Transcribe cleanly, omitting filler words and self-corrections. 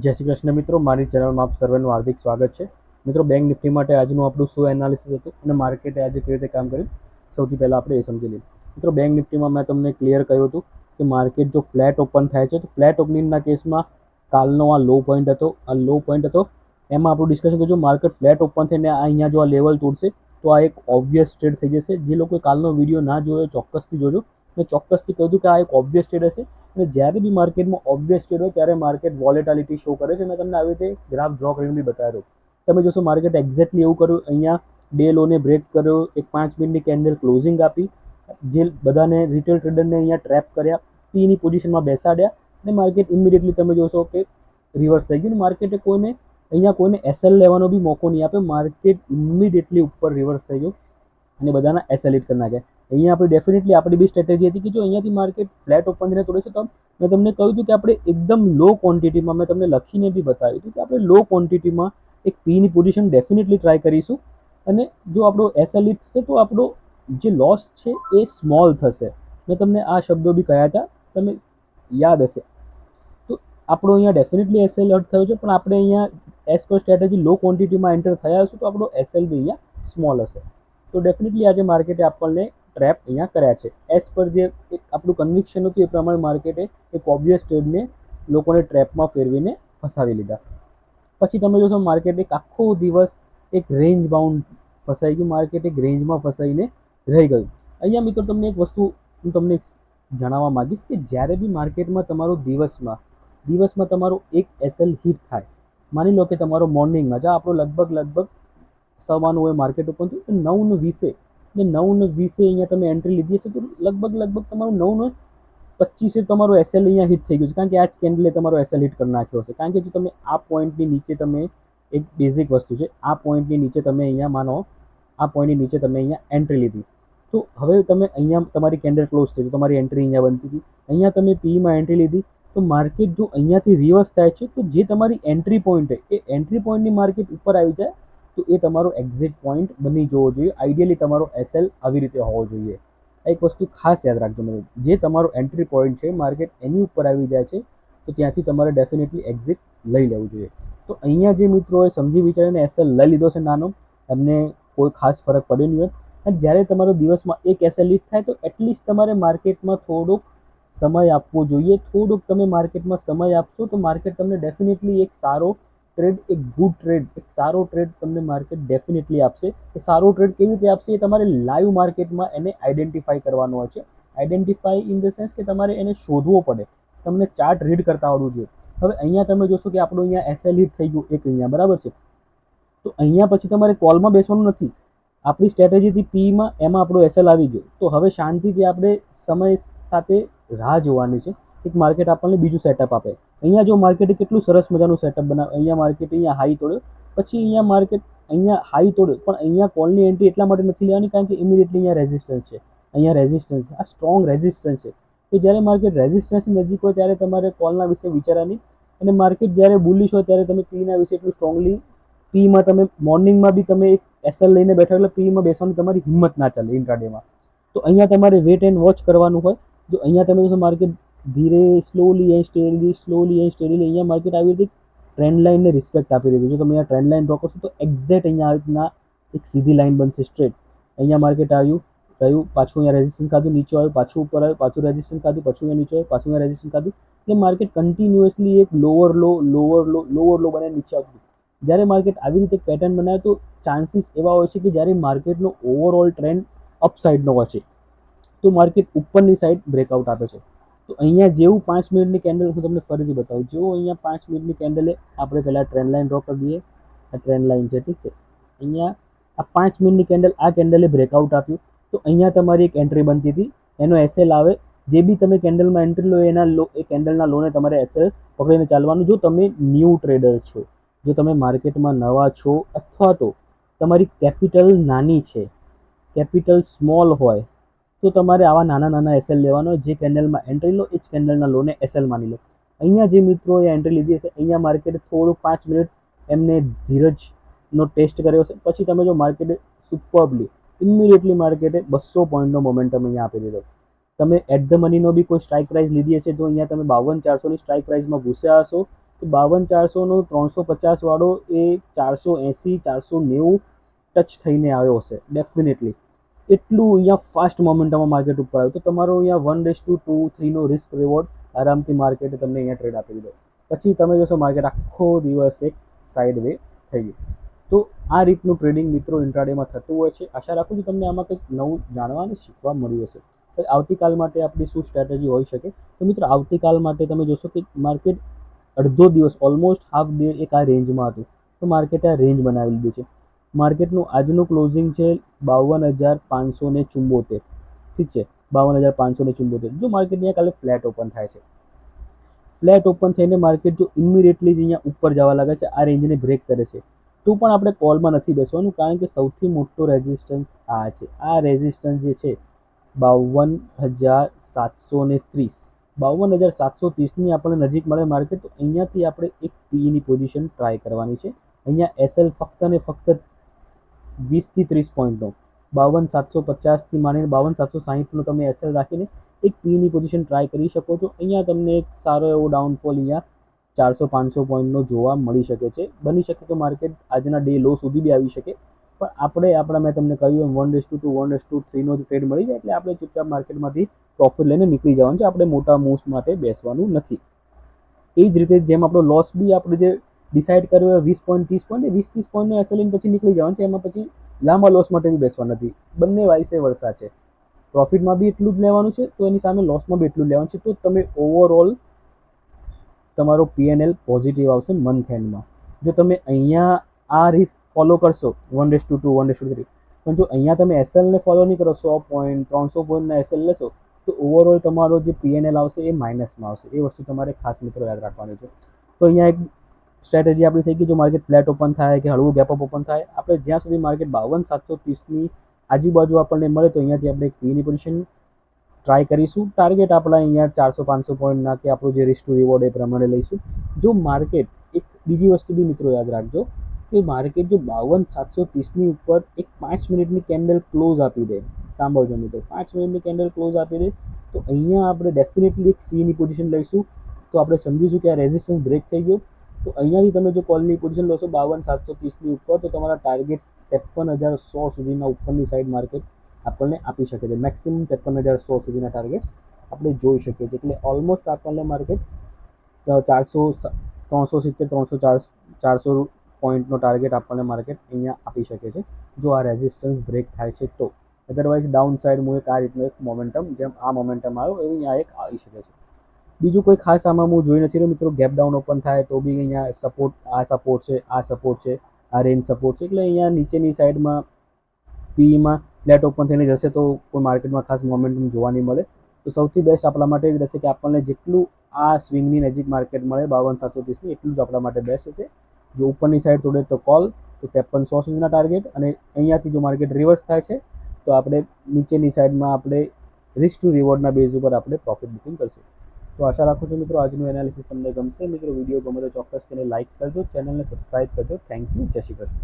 જય શ્રી કૃષ્ણ મિત્રો, મારી ચેનલમાં આપ સર્વેનું હાર્દિક સ્વાગત છે. મિત્રો, બેંક નિફ્ટી માટે આજનું આપણું શું એનાલિસિસ હતું અને માર્કેટે આજે કેવી રીતે કામ કર્યું, સૌથી પહેલાં આપણે એ સમજી લઈએ. મિત્રો, બેંક નિફ્ટીમાં મેં તમને ક્લિયર કહ્યું હતું કે માર્કેટ જો ફ્લેટ ઓપન થાય છે તો ફ્લેટ ઓપનિંગના કેસમાં કાલનો આ લો પોઈન્ટ હતો, એમાં આપણું ડિસ્કશન કે જો માર્કેટ ફ્લેટ ઓપન થઈને અહીંયા જો આ લેવલ તોડશે તો આ એક ઓબ્વિયસ ટ્રેડ થઈ જશે. જે લોકોએ કાલનો વિડીયો ના જોયો ચોક્કસથી જોજો. મેં ચોક્કસથી કહ્યું કે આ એક ઓબ્વિયસ ટ્રેડ હશે અને જ્યારે બી માર્કેટમાં ઓબ્વિયસ ટ્રેડ હોય ત્યારે માર્કેટ વોલેટાલિટી શો કરે છે. મેં તમને આવી રીતે ગ્રાફ ડ્રો કરીને બી બતાવ્યો. તમે જોશો માર્કેટ એક્ઝેક્ટલી એવું કર્યું. અહીંયા ડે લોને બ્રેક કર્યો, એક 5 મિનિટની કેન્ડલ ક્લોઝિંગ આપી, જે બધાને રિટેલ ટ્રેડરને અહીંયા ટ્રેપ કર્યા, પીની પોઝિશનમાં બેસાડ્યા અને માર્કેટ ઇમિડિયેટલી તમે જોશો કે રિવર્સ થઈ ગયું. માર્કેટે કોઈને એસએલ લેવાનો બી મોકો નહીં આપ્યો. માર્કેટ ઇમિડિયેટલી ઉપર રિવર્સ થઈ ગયું અને બધાના એસએલ હિટ કરી નાખ્યા. અહીંયા આપણે ડેફિનેટલી આપણી બી સ્ટ્રેટેજી હતી કે જો અહીંયાથી માર્કેટ ફ્લેટ ઓપન થઈને તોડે છે તો મેં તમને કહ્યું હતું કે આપણે એકદમ લો ક્વોન્ટિટીમાં, મેં તમને લખીને બી બતાવ્યું હતું કે આપણે લો ક્વોન્ટિટીમાં એક પીની પોઝિશન ડેફિનેટલી ટ્રાય કરીશું અને જો આપણો એસએલ હિટ થશે તો આપણો જે લોસ છે એ સ્મોલ થશે. મેં તમને આ શબ્દો બી કહ્યા હતા, તમે યાદ હશે. તો આપણો અહીંયા ડેફિનેટલી એસએલ હર્ટ થયો છે, પણ આપણે અહીંયા એઝ પર સ્ટ્રેટેજી લો ક્વોન્ટિટીમાં એન્ટર થયા હશું તો આપણો એસએલ બી અહીંયા સ્મોલ હશે. તો ડેફિનેટલી આજે માર્કેટે આપણને ટ્રેપ અહીંયા કર્યા છે. એઝ પર જે એક આપણું કન્વિક્શન હતું એ પ્રમાણે માર્કેટે એક ઓબ્વિયસ ટ્રેડને લોકોને ટ્રેપમાં ફેરવીને ફસાવી લીધા. પછી તમે જોશો માર્કેટ એક આખો દિવસ એક રેન્જ બાઉન્ડ ફસાઈ ગયું. માર્કેટ એક રેન્જમાં ફસાઈને રહી ગયું. અહીંયા મિત્રો તમને એક વસ્તુ હું તમને જણાવવા માંગીશ કે જ્યારે બી માર્કેટમાં તમારો દિવસમાં તમારો એક એસએલ હિટ થાય, માની લો કે તમારો મોર્નિંગમાં જો આપણો લગભગ સવારનું હોય માર્કેટ ઓપન થયું 9:20 ને 9:20 અહીંયા તમે એન્ટ્રી લીધી હશે તો લગભગ તમારું 9:25 તમારો એસએલ અહીંયા હિટ થઈ ગયું છે, કારણ કે આ જ કેન્ડલે તમારો એસએલ હિટ કરી નાખ્યો હશે. કારણ કે જો તમે આ પોઈન્ટની નીચે તમે એક બેઝિક વસ્તુ છે, આ પોઈન્ટની નીચે તમે અહીંયા માનો આ પોઈન્ટની નીચે તમે અહીંયા એન્ટ્રી લીધી તો હવે તમે અહીંયા તમારી કેન્ડલ ક્લોઝ થઈ, તમારી એન્ટ્રી અહીંયા બનતી હતી, અહીંયા તમે પીમાં એન્ટ્રી લીધી તો માર્કેટ જો અહીંયાથી રિવર્સ થાય છે તો જે તમારી એન્ટ્રી પોઈન્ટ છે એ એન્ટ્રી પોઈન્ટની માર્કેટ ઉપર આવી જાય તો એ તમારો એક્ઝિટ પોઈન્ટ બની જવો જોઈએ. આઈડિયલી તમારો એસએલ આવી રીતે હોવો જોઈએ. એક વસ્તુ ખાસ યાદ રાખજો મિત્રો, જે તમારો એન્ટ્રી પોઈન્ટ છે માર્કેટ એની ઉપર આવી જાય છે તો ત્યાંથી તમારે ડેફિનેટલી એક્ઝિટ લઈ લેવું જોઈએ. તો અહીંયા જે મિત્રોએ સમજી વિચારીને એસએલ લઈ લીધો છે નાનો, એમને કોઈ ખાસ ફરક પડ્યો નહીં હોય. અને જ્યારે તમારો દિવસમાં એક એસએલ હિટ થાય તો એટલીસ્ટ તમારે માર્કેટમાં થોડોક સમય આપવો જોઈએ. થોડુંક તમે માર્કેટમાં સમય આપશો તો માર્કેટ તમને ડેફિનેટલી એક સારો ટ્રેડ, એક ગુડ ટ્રેડ, એક સારો ટ્રેડ તમને માર્કેટ ડેફિનેટલી આપશે. એ સારો ટ્રેડ કેવી રીતે આપશે એ તમારે લાઈવ માર્કેટમાં એને આઈડેન્ટિફાઈ કરવાનો હોય છે. આઈડેન્ટિફાઈ ઇન ધ સેન્સ કે તમારે એને શોધવો પડે, તમને ચાર્ટ રીડ કરતા આવડવું જોઈએ. હવે અહીંયા તમે જોશો કે આપણું અહીંયા એસએલ હિટ થઈ ગયું એક અહીંયા, બરાબર છે. તો અહીંયા પછી તમારે કોલમાં બેસવાનું નથી. આપણી સ્ટ્રેટેજીથી પીમાં એમાં આપણો એસએલ આવી ગયો તો હવે શાંતિથી આપણે સમય સાથે રાહ જોવાની છે. એક માર્કેટ આપણને બીજું સેટઅપ આપે. અહીંયા જો માર્કેટે કેટલું સરસ મજાનું સેટઅપ બનાવે, અહીંયા માર્કેટ અહીંયા હાઈ તોડ્યો, પછી અહીંયા માર્કેટ અહીંયા હાઈ તોડ્યો, પણ અહીંયા કોલની એન્ટ્રી એટલા માટે નથી લેવાની કારણ કે ઇમિડિયેટલી અહીંયા રેઝિસ્ટન્સ છે. અહીંયા રેઝિસ્ટન્સ છે, આ સ્ટ્રોંગ રેઝિસ્ટન્સ છે. તો જ્યારે માર્કેટ રેઝિસ્ટન્સની નજીક હોય ત્યારે તમારે કોલના વિશે વિચારવાની, અને માર્કેટ જ્યારે બુલિશ હોય ત્યારે તમે પીના વિશે એટલું સ્ટ્રોંગલી, પીમાં તમે મોર્નિંગમાં બી તમે એક એસએલ લઈને બેઠા એટલે પીમાં બેસવાની તમારી હિંમત ના ચાલે ઇન્ટ્રાડેમાં. તો અહીંયા તમારે વેટ એન્ડ વોચ કરવાનું હોય. જો અહીંયા તમે જોશો માર્કેટ ધીરે સ્લોલી એન્ડ સ્ટેડીલી અહીંયા માર્કેટ આવી રીતે ટ્રેન્ડ લાઇનને રિસ્પેક્ટ આપી રહ્યું છે. જો તમે અહીંયા ટ્રેન્ડ લાઇન ડ્રો કરશો તો એક્ઝેક્ટ અહીંયા આવી રીતના એક સીધી લાઇન બનશે સ્ટ્રેટ. અહીંયા માર્કેટ આવ્યું રહ્યું, પાછું અહીંયા રેઝિસ્ટન્સ ખાધું, નીચે આવ્યું, પાછું ઉપર આવ્યું, પાછું રેઝિસ્ટન્સ ખાધું, પાછું અહીંયા નીચે આવ્યું, પાછું અહીંયા રેઝિસ્ટન્સ ખાધું. એટલે માર્કેટ કન્ટિન્યુઅસલી એક લોવર લો બને નીચે આવતું. જ્યારે માર્કેટ આવી રીતે પેટર્ન બનાવે તો ચાન્સીસ એવા હોય છે કે જ્યારે માર્કેટનો ઓવરઓલ ટ્રેન્ડ અપસાઇડનો હોય છે તો માર્કેટ ઉપરની સાઈડ બ્રેકઆઉટ આપે છે. તો અહીંયા જેવું 5 મિનિટની કેન્ડલ હું તમને ફરીથી બતાવું, જેવું અહીંયા 5 મિનિટની કેન્ડલે આપણે પહેલાં ટ્રેન્ડ લાઇન ડ્રો કરી દઈએ. આ ટ્રેન્ડ લાઇન છે, ઠીક છે. અહીંયા આ 5 મિનિટની કેન્ડલ, આ કેન્ડલે બ્રેકઆઉટ આપ્યું તો અહીંયા તમારી એક એન્ટ્રી બનતી હતી, એનો એસએલ આવે. જે બી તમે કેન્ડલમાં એન્ટ્રી લો એના લો, એ કેન્ડલના લોને તમારે એસએલ પકડીને ચાલવાનું. જો તમે ન્યૂ ટ્રેડર છો, જો તમે માર્કેટમાં નવા છો અથવા તો તમારી કેપિટલ નાની છે, કેપિટલ સ્મોલ હોય તો તમારે આવા નાના એસએલ લેવાનો. જે કેન્ડલમાં એન્ટ્રી લો એ જ કેન્ડલના લોને એસએલ માની લો. અહીંયા જે મિત્રોએ એન્ટ્રી લીધી હશે, અહીંયા માર્કેટે થોડું 5 મિનિટ એમને ધીરજનો ટેસ્ટ કર્યો હશે. પછી તમે જો માર્કેટે સુપર્બલી ઇમિડિયેટલી માર્કેટે 200 પોઈન્ટનો મોમેન્ટમ અહીંયા આપી દીધો. તમે એટ ધ મનીનો બી કોઈ સ્ટ્રાઇક પ્રાઇસ લીધી હશે તો અહીંયા તમે 52,400ની સ્ટ્રાઇક પ્રાઇસમાં ઘૂસ્યા હશો તો તો 52,400નો 350 વાળો એ 480 490 ટચ થઈને આવ્યો હશે ડેફિનેટલી. એટલું અહીંયા ફાસ્ટ મોમેન્ટમમાં માર્કેટ ઉપર આવ્યું. તો તમારો અહીંયા 1:2 3નો રિસ્ક રિવોર્ડ આરામથી માર્કેટે તમને અહીંયા ટ્રેડ આપી દીધો. પછી તમે જોશો માર્કેટ આખો દિવસ એક સાઇડ વે થઈ ગયું. તો આ રીતનું ટ્રેડિંગ મિત્રો ઇન્ટ્રાડેમાં થતું હોય છે. આશા રાખું છું તમને આમાં કંઈક નવું જાણવા અને શીખવા મળ્યું હશે. આવતીકાલ માટે આપણી શું સ્ટ્રેટેજી હોઈ શકે? તો મિત્રો આવતીકાલ માટે તમે જોશો કે માર્કેટ અડધો દિવસ ઓલમોસ્ટ હાફ ડે એક આ રેન્જમાં હતું. તો માર્કેટે આ રેન્જ બનાવી લીધી છે. માર્કેટનું આજનું ક્લોઝિંગ છે 52,574. ઠીક છે, 52,574. જો માર્કેટ અહીંયા કાલે ફ્લેટ ઓપન થાય છે, ફ્લેટ ઓપન થઈને માર્કેટ જો ઇમિડિયેટલી જ અહીંયા ઉપર જવા લાગે છે, આ રેન્જને બ્રેક કરે છે, તો પણ આપણે કોલમાં નથી બેસવાનું, કારણ કે સૌથી મોટો રેઝિસ્ટન્સ આ છે. આ રેઝિસ્ટન્સ જે છે 52,730. 52,730ની આપણને નજીક મળે માર્કેટ, તો અહીંયાથી આપણે એક પીની પોઝિશન ટ્રાય કરવાની છે. અહીંયા એસએલ ફક્ત ને ફક્ત 20 થી 30 પોઈન્ટનો 52,750થી માંડીને 52,760નો તમે એસએલ રાખીને એક પીની પોઝિશન ટ્રાય કરી શકો છો. અહીંયા તમને એક સારો એવો ડાઉનફોલ અહીંયા 400-500 પોઈન્ટનો જોવા મળી શકે છે. બની શકે તો માર્કેટ આજના ડે લો સુધી બી આવી શકે, પણ આપણે મેં તમને કહ્યું એમ 1:2 1:3નો જ ટ્રેડ મળી જાય એટલે આપણે ચૂપચાપ માર્કેટમાંથી પ્રોફિટ લઈને નીકળી જવાનું છે. આપણે મોટા મૂવ્સ માટે બેસવાનું નથી. એ જ રીતે જેમ આપણો લોસ બી આપણે જે ડિસાઇડ કર્યો હોય 20 પોઈન્ટ 30 પોઈન્ટ, 20-30 પોઈન્ટનો એસએલિંગ પછી નીકળી જવાનું છે. એમાં પછી લાંબા લોસ માટે બી બેસવા નથી. બંને વાઇસે વર્ષા છે. પ્રોફિટમાં બી એટલું જ લેવાનું છે, તો એની સામે લોસમાં બી એટલું જ લેવાનું છે. તો તમે ઓવરઓલ તમારો પીએનએલ પોઝિટિવ આવશે મંથ એન્ડમાં. જો તમે અહીંયા આ રિસ્ક ફોલો કરશો 1:2 1:3, પણ જો અહીંયા તમે એસએલને ફોલો નહીં કરો, 100 પોઈન્ટ 300 પોઈન્ટના એસએલ લેશો, તો ઓવરઓલ તમારો જે પીએનએલ આવશે એ માઇનસમાં આવશે. એ વસ્તુ તમારે ખાસ મિત્રો યાદ રાખવાની છે. તો અહીંયા એક સ્ટ્રેટેજી આપણી થઈ ગઈ. જો માર્કેટ ફ્લેટ ઓપન થાય કે હળવું ગેપ અપ ઓપન થાય, આપણે જ્યાં સુધી માર્કેટ 52,730ની આજુબાજુ આપણને મળે તો અહીંયાથી આપણે એક પીની પોઝિશન ટ્રાય કરીશું. ટાર્ગેટ આપણા અહીંયા 400-500 પોઈન્ટના કે આપણું જે રિસ્ક ટુ રિવોર્ડ એ પ્રમાણે લઈશું. જો માર્કેટ એક બીજી વસ્તુ બી મિત્રો યાદ રાખજો કે માર્કેટ જો 52,730ની ઉપર એક 5 મિનિટની કેન્ડલ ક્લોઝ આપી દે, સાંભળજો મિત્રો, 5 મિનિટની કેન્ડલ ક્લોઝ આપી દે, તો અહીંયા આપણે ડેફિનેટલી એક સીની પોઝિશન લઈશું. તો આપણે સમજીશું કે આ રેઝિસ્ટન્સ બ્રેક થઈ ગયો. તો અહીંયાથી તમે જો કોલની પોઝિશન લેશો 52,730ની ઉપર, તો તમારા ટાર્ગેટ 53,100 સુધીના ઉપરની સાઈડ માર્કેટ આપણને આપી શકે છે. મેક્સિમમ 53,100 સુધીના ટાર્ગેટ આપણે જોઈ શકીએ છીએ. એટલે ઓલમોસ્ટ આપણને માર્કેટ 400 370 400 પોઈન્ટનો ટાર્ગેટ આપણને માર્કેટ અહીંયા આપી શકે છે, જો આ રેઝિસ્ટન્સ બ્રેક થાય છે તો. અદરવાઇઝ ડાઉન સાઇડ હું એક આ રીતનો એક મોમેન્ટમ, જેમ આ મોમેન્ટમ આવ્યો એવું અહીંયા એક આવી શકે છે. બીજું કોઈ ખાસ આમાં હું જોઈ નથી રહ્યો મિત્રો. ગેપ ડાઉન ઓપન થાય તો બી અહીંયા સપોર્ટ, આ સપોર્ટ છે, આ સપોર્ટ છે, આ રેન્જ સપોર્ટ છે. એટલે અહીંયા નીચેની સાઈડમાં પીમાં ફ્લેટ ઓપન થઈને જશે તો કોઈ માર્કેટમાં ખાસ મોમેન્ટમ જોવા નહીં મળે. તો સૌથી બેસ્ટ આપણા માટે જ રહેશે કે આપણને જેટલું આ સ્વિંગની નજીક માર્કેટ મળે 52,730ની, એટલું જ આપણા માટે બેસ્ટ છે. જો ઉપરની સાઈડ તોડે તો કોલ, તો 53,100 સુધીના ટાર્ગેટ, અને અહીંયાથી જો માર્કેટ રિવર્સ થાય છે તો આપણે નીચેની સાઈડમાં આપણે રિસ્ક ટુ રિવોર્ડના બેઝ ઉપર આપણે પ્રોફિટ બુકિંગ કરશું. તો આશા રાખું છું મિત્રો આજનું એનાલિસિસ તમને ગમશે. મિત્રો વિડીયો ગમે તો ચોક્કસ તેને લાઇક કરજો, ચેનલને સબસ્ક્રાઇબ કરજો. Thank you. જય શ્રી કૃષ્ણ.